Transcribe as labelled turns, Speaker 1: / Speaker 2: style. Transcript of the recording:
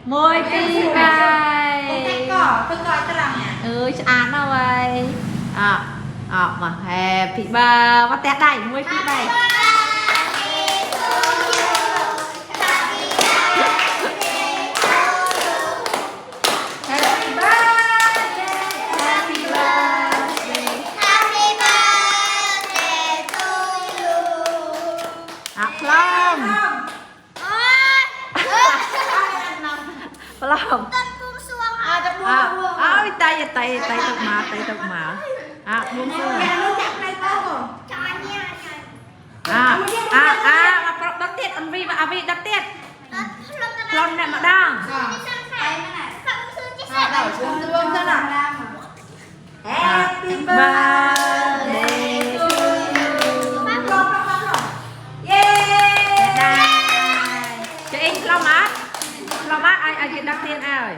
Speaker 1: môi ti bay
Speaker 2: tôi coi cái lần nè
Speaker 1: ừ án đâu vậy mà happy birthday bắt tét đây môi ti bay belum tay tục mà buông xuông đất tiết anh vi mà vi đất tiết lon này mà đang
Speaker 2: đầu xuống luôn thế nào
Speaker 1: happy birthday to you yeah cho anh lo mát ai ai chuyện đất tiên ai rồi